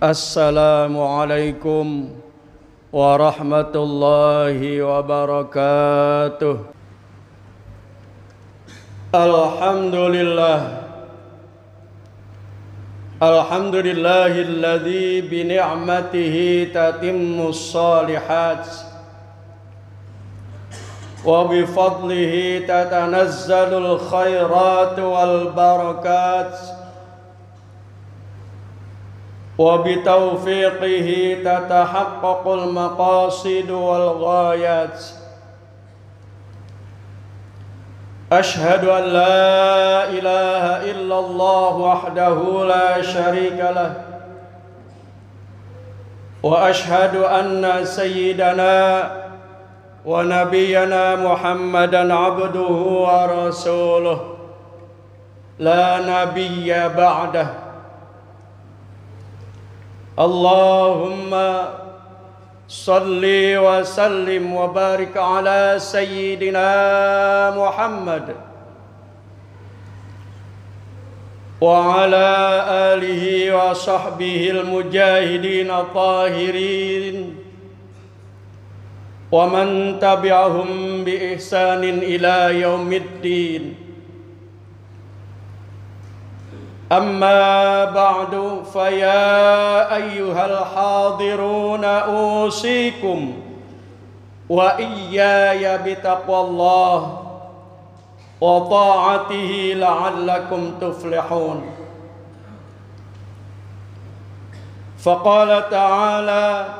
Assalamualaikum warahmatullahi wabarakatuh. Alhamdulillahilladzi bi ni'matihi tatimmus shalihat wa bi fadlihi tatanazzalul khairat wal barakat wa bi taufiqihi tatahaqqaqul maqasid wal ghayat. Ashhadu an la ilaha illallah wahdahu la syarika lah wa ashhadu anna sayyidana wa nabiyyana Muhammadan abduhu wa rasuluh la nabiyya ba'dah. Allahumma salli wa sallim wa barik ala sayyidina Muhammad wa ala alihi wa sahbihi al-mujahidin at-tahirin wa man tabi'ahum bi ihsanin ila yaumiddin. Amma ba'du, faya ayyuhal hadiruna usikum wa iyaya bitaqwallah wa ta'atihi la'allakum tuflihun. Faqala ta'ala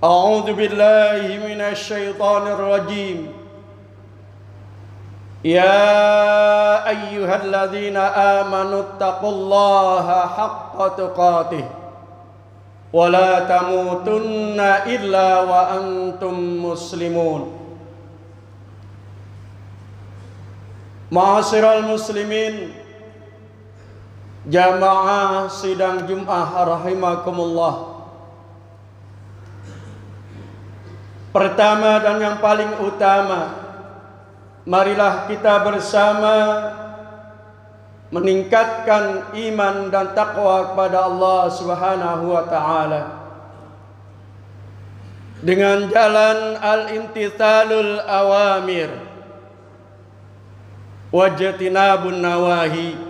a'udzu billahi minasy syaithanir rajim. Ya ayyuhalladzina amanu taqullaha haqqa tuqatih wa la tamutunna illa wa antum muslimun. Ma'asyiral muslimin, jamaah sidang Jumat rahimakumullah. Pertama dan yang paling utama, marilah kita bersama meningkatkan iman dan takwa kepada Allah Subhanahu wa taala dengan jalan al-imtithalul awamir wajtinabun nawahi,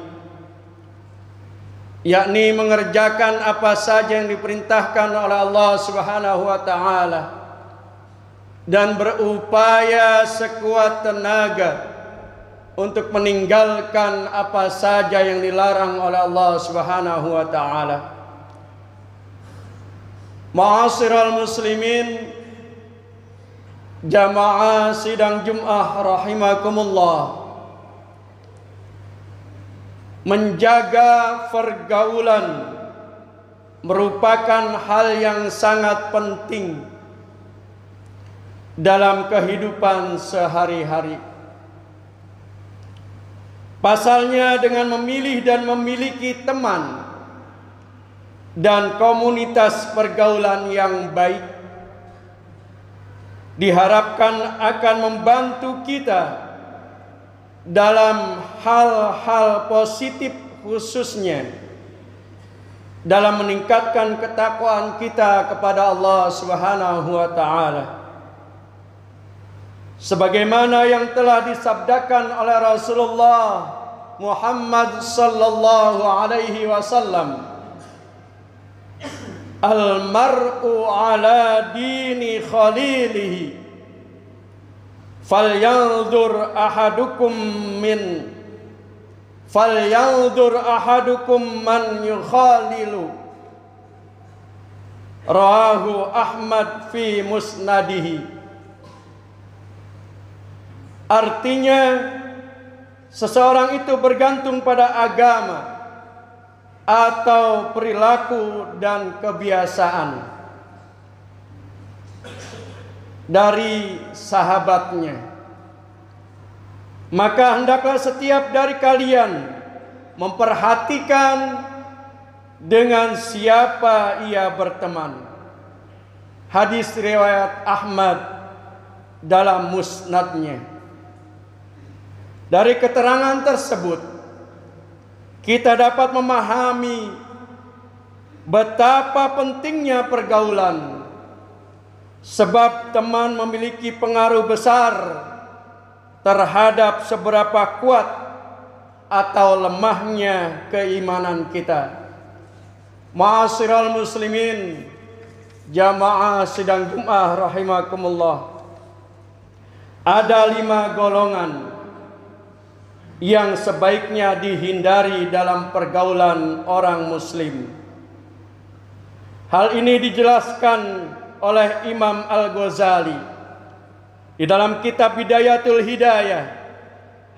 yakni mengerjakan apa saja yang diperintahkan oleh Allah Subhanahu wa taala dan berupaya sekuat tenaga untuk meninggalkan apa saja yang dilarang oleh Allah Subhanahu wa taala. Ma'asyiral muslimin, jamaah sidang Jumat rahimakumullah, menjaga pergaulan merupakan hal yang sangat penting dalam kehidupan sehari-hari. Pasalnya, dengan memilih dan memiliki teman dan komunitas pergaulan yang baik diharapkan akan membantu kita dalam hal-hal positif, khususnya dalam meningkatkan ketakwaan kita kepada Allah Subhanahu wa taala. Sebagaimana yang telah disabdakan oleh Rasulullah Muhammad sallallahu alaihi wasallam, al-mar'u ala dini khalilihi falyanzur ahadukum man yukhalilu. Rawahu Ahmad fi musnadihi. Artinya, seseorang itu bergantung pada agama atau perilaku dan kebiasaan dari sahabatnya. Maka hendaklah setiap dari kalian memperhatikan dengan siapa ia berteman. Hadis riwayat Ahmad dalam musnadnya. Dari keterangan tersebut kita dapat memahami betapa pentingnya pergaulan, sebab teman memiliki pengaruh besar terhadap seberapa kuat atau lemahnya keimanan kita. Ma'asyiral muslimin, jamaah sidang Jumat rahimakumullah. Ada 5 golongan yang sebaiknya dihindari dalam pergaulan orang muslim. Hal ini dijelaskan oleh Imam Al-Ghazali di dalam kitab Bidayatul Hidayah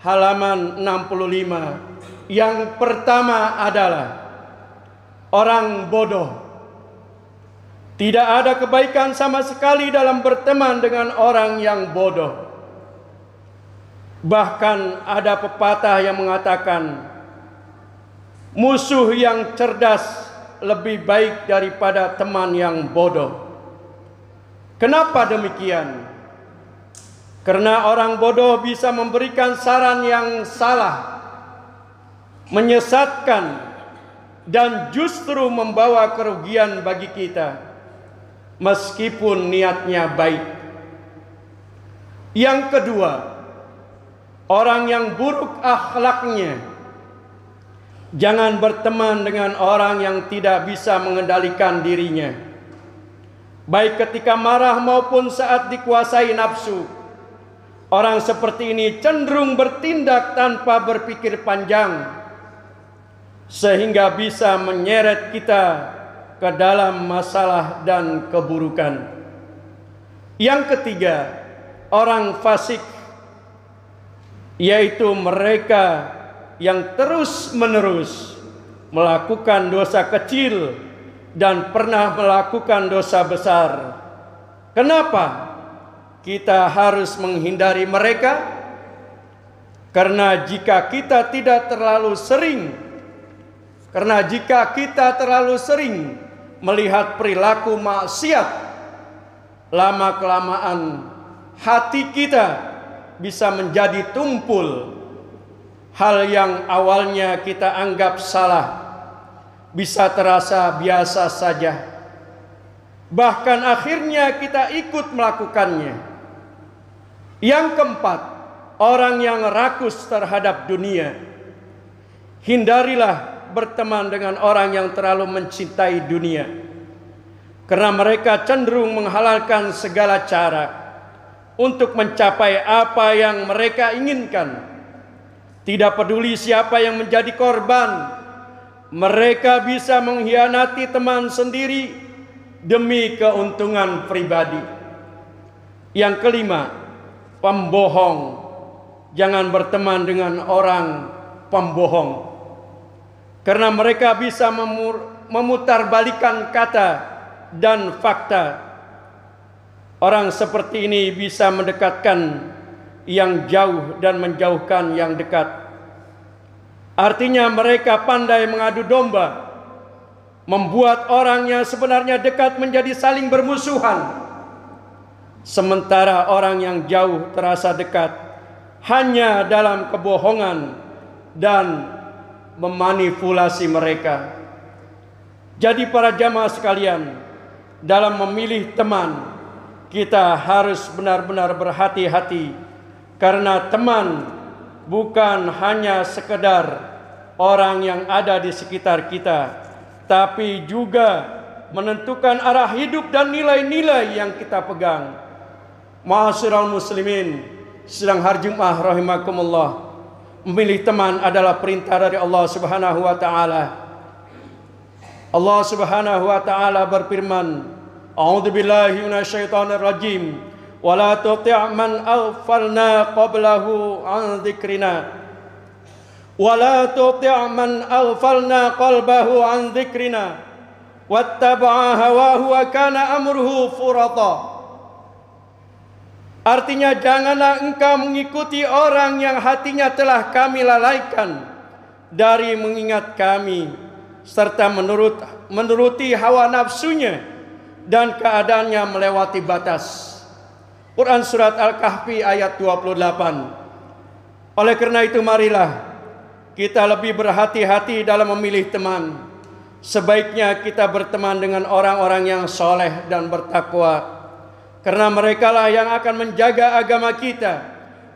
halaman 65. Yang pertama adalah orang bodoh. Tidak ada kebaikan sama sekali dalam berteman dengan orang yang bodoh. Bahkan ada pepatah yang mengatakan, musuh yang cerdas lebih baik daripada teman yang bodoh. Kenapa demikian? Karena orang bodoh bisa memberikan saran yang salah, menyesatkan, dan justru membawa kerugian bagi kita, meskipun niatnya baik. Yang kedua, orang yang buruk akhlaknya. Jangan berteman dengan orang yang tidak bisa mengendalikan dirinya, baik ketika marah maupun saat dikuasai nafsu. Orang seperti ini cenderung bertindak tanpa berpikir panjang, sehingga bisa menyeret kita ke dalam masalah dan keburukan. Yang ketiga, orang fasik, yaitu mereka yang terus-menerus melakukan dosa kecil dan pernah melakukan dosa besar. Kenapa kita harus menghindari mereka? Karena jika kita terlalu sering melihat perilaku maksiat, lama-kelamaan hati kita bisa menjadi tumpul. Hal yang awalnya kita anggap salah bisa terasa biasa saja, bahkan akhirnya kita ikut melakukannya. Yang keempat, orang yang rakus terhadap dunia. Hindarilah berteman dengan orang yang terlalu mencintai dunia, karena mereka cenderung menghalalkan segala cara untuk mencapai apa yang mereka inginkan. Tidak peduli siapa yang menjadi korban, mereka bisa mengkhianati teman sendiri demi keuntungan pribadi. Yang kelima, pembohong. Jangan berteman dengan orang pembohong, karena mereka bisa memutarbalikkan kata dan fakta. Orang seperti ini bisa mendekatkan yang jauh dan menjauhkan yang dekat. Artinya mereka pandai mengadu domba, membuat orang yang sebenarnya dekat menjadi saling bermusuhan, sementara orang yang jauh terasa dekat hanya dalam kebohongan dan memanipulasi mereka. Jadi para jamaah sekalian, dalam memilih teman, kita harus benar-benar berhati-hati. Karena teman bukan hanya sekedar orang yang ada di sekitar kita, tapi juga menentukan arah hidup dan nilai-nilai yang kita pegang. Ma'asyiral muslimin, sidang hari Jumat rahimakumullah. Memilih teman adalah perintah dari Allah Subhanahu wa taala. Allah Subhanahu wa taala berfirman, A'udzubillahi minasyaitonir rajim. Wala tuti' man aghfalna qablahu an dzikrina. Wala tuti' man aghfalna qalbahu an dzikrina wattaba'a hawahu wa kana amruhu furata. Artinya, janganlah engkau mengikuti orang yang hatinya telah kami lalaikan dari mengingat kami, serta menuruti hawa nafsunya dan keadaannya melewati batas. Quran Surat Al-Kahfi ayat 28. Oleh karena itu marilah kita lebih berhati-hati dalam memilih teman, sebaiknya kita berteman dengan orang-orang yang soleh dan bertakwa, karena merekalah yang akan menjaga agama kita,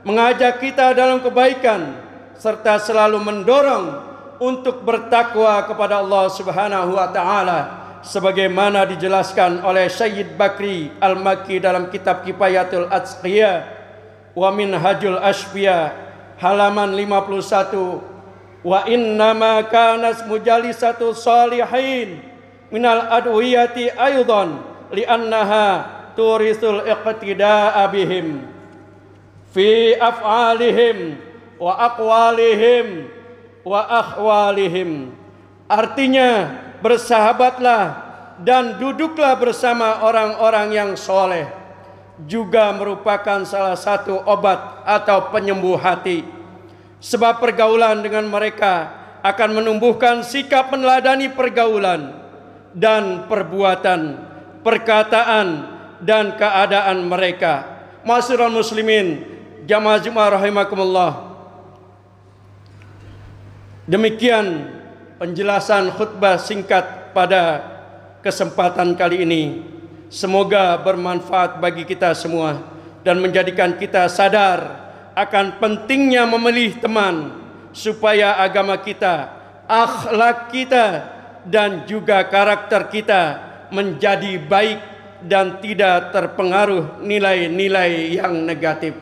mengajak kita dalam kebaikan, serta selalu mendorong untuk bertakwa kepada Allah Subhanahu wa taala, sebagaimana dijelaskan oleh Syed Bakri Al-Makki dalam kitab Kifayatul Atqiya wa Minhajul Asfiya halaman 51. Wa innama kanat mujalisatu salihin minal adwiyati aydan li'annaha turisul iqtida'a bihim fi af'alihim wa aqwalihim wa akhwalihim. Artinya, bersahabatlah dan duduklah bersama orang-orang yang soleh, juga merupakan salah satu obat atau penyembuh hati. Sebab pergaulan dengan mereka akan menumbuhkan sikap meneladani pergaulan dan perbuatan, perkataan dan keadaan mereka. Ma'asyiral muslimin, jamaah Jumat rahimakumullah. Demikian penjelasan khutbah singkat pada kesempatan kali ini. Semoga bermanfaat bagi kita semua dan menjadikan kita sadar akan pentingnya memilih teman, supaya agama kita, akhlak kita, dan juga karakter kita menjadi baik dan tidak terpengaruh nilai-nilai yang negatif.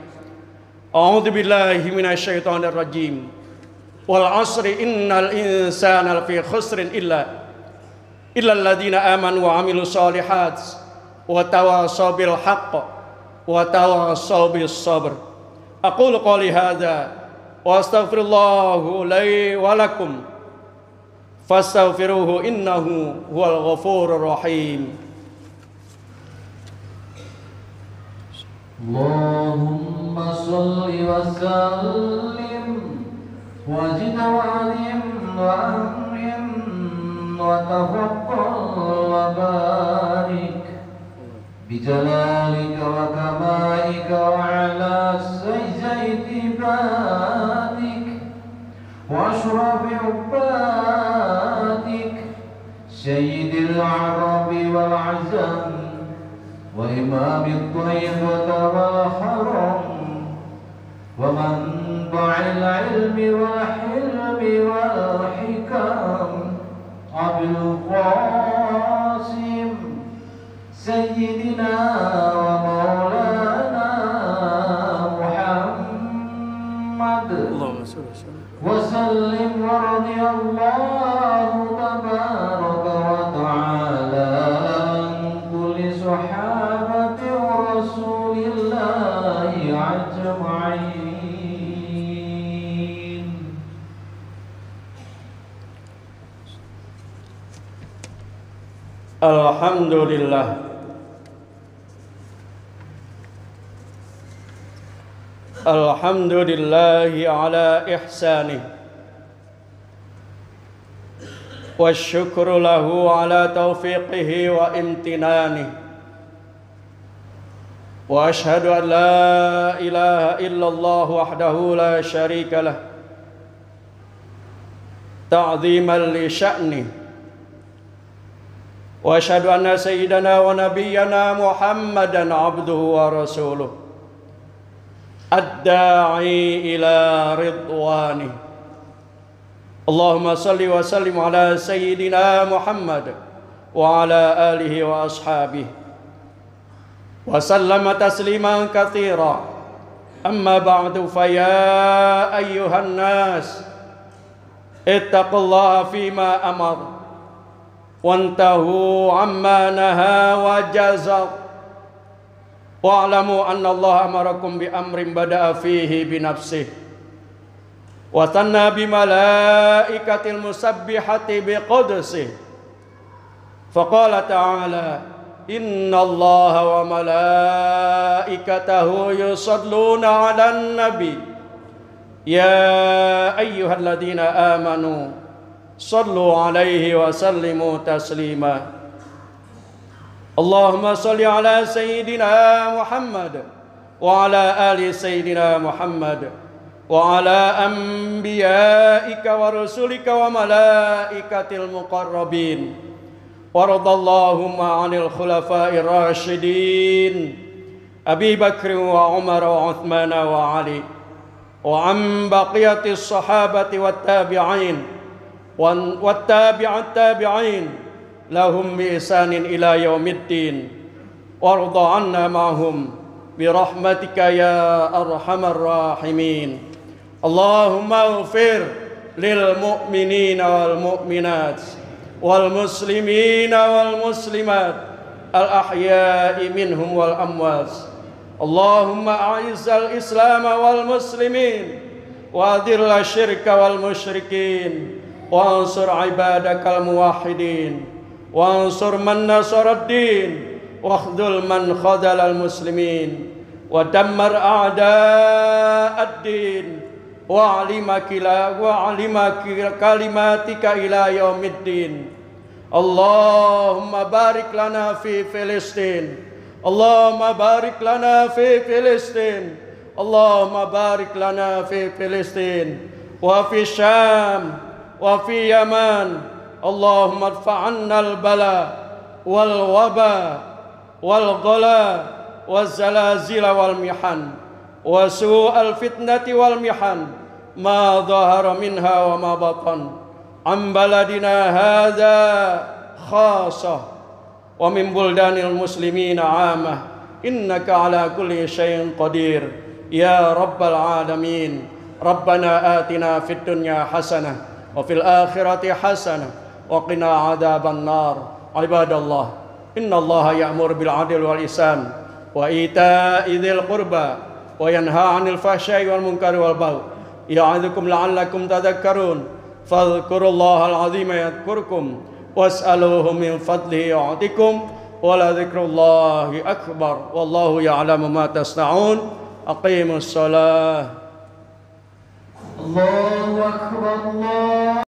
A'udzubillahi minasyaitonir rajim. Wal 'asri innal insana lafi khusrin illa alladziina aamanu wa 'amilus shalihat wa tawashaw bil haqq wa tawashaw bis sabr. Aqulu qouli hadza wa astaghfirullahu li wa lakum fastaghfiruhu innahu huwal ghafurur rahim. Allahumma shalli wa sallim wa zid wa alim wa amrim wa tafaqqal wa barik bijalalika wa kamaika wa ala sayyi badik wa ashrafi ubadik sayyidil arabi wal azam wa imamit tayyibata wal haram wa manba'il ilmi wal hilmi wal hikam Abul Qasim Sayyidina wa maulana Muhammad wa sallim wa radiyallahu tabaraka wa ta'ala an kulli sahabati rasulillahi ajma'in. Alhamdulillah. Alhamdulillahi ala ihsanih wa syukru lahu ala taufiqihi wa imtinanih wa ashhadu an la ilaha illallah wahdahu la syarika lah ta'ziman li sya'nih wa ashhadu anna sayyidana wa nabiyyana Muhammadan abduhu wa rasuluh ad-da'i ila ridwani. Allahumma salli wa sallim ala sayyidina Muhammad wa ala alihi wa ashabihi wa sallama tasliman katsira. Amma ba'du, fa ya ayyuhan nas ittaqullaha fima amar wantahu amma naha wa jazar. Wa'lamu anna Allah amarakum bi amrin bada'a fihi bi nafsihi wa tanna bi malaikatil musabbihati bi qudsihi. Faqala ta'ala inna Allah wa malaikatahu yusalluna 'alan nabi ya ayyuhalladzina amanu sallu 'alaihi wa sallimu taslima. Allahumma salli ala sayyidina Muhammad wa ala ali sayyidina Muhammad وعلى أنبيائك ورسلك وملائكة المقربين وارض اللهم عن الخلفاء الراشدين أبي بكر وعمر وعثمان وعلي وعن بقية الصحابة والتابعين التابعين لهم بإحسان إلى يوم الدين وارض عنا معهم برحمتك يا أرحم الراحمين اللهم اغفر للمؤمنين والمؤمنات والمسلمين والمسلمات الأحياء منهم والأموات اللهم أعز الإسلام والمسلمين وأذل الشرك والمشركين وانصر عبادك الموحدين وانصر من نصر الدين واخذل من خذل المسلمين ودمر أعداء الدين وأعلم كلماتك إلى يوم الدين اللهم بارك لنا في فلسطين اللهم بارك لنا في فلسطين اللهم بارك لنا في فلسطين وفي الشام وفي يمن اللهم ادفع عنا البلاء والوباء والغلاء والزلازل والمحن وسوء الفتنة والمحن ما ظهر منها وما بطن عن بلدنا هذا خاصة ومن بلدان المسلمين عامة إنك على كل شيء قدير يا رب العالمين ربنا آتنا في الدنيا حسنة وفي الآخرة حسنة وقنا عذاب النار عباد الله إن الله يأمر بالعدل والإحسان وإيتاء ذي القربى وينهى عن الفحشاء والمنكر والبغي يعظكم لعلكم تذكرون فاذكروا الله العظيم يذكركم واسألوه من فضله يعطكم ولذكر الله أكبر والله يعلم ما تصنعون أقيموا الصلاة الله أكبر الله